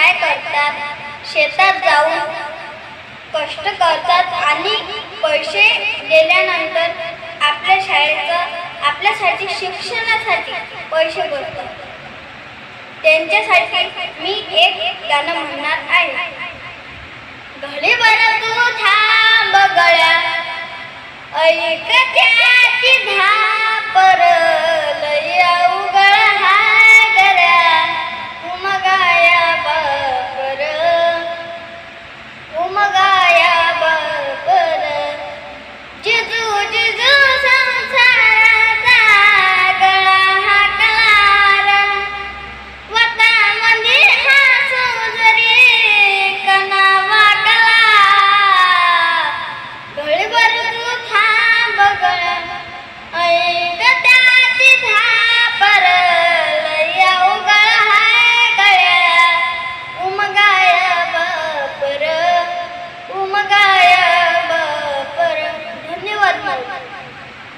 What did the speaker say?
काय करतात, शेतात जाऊन कष्ट करतात आणि पैसे गेल्यानंतर आपल्यासाठी शिक्षणासाठी पैसे भरतात. त्यांच्यासाठी मी एक गाणं म्हणणार आहे. घडीभर तू थांब गळ्या, ऐक त्याची धापर लय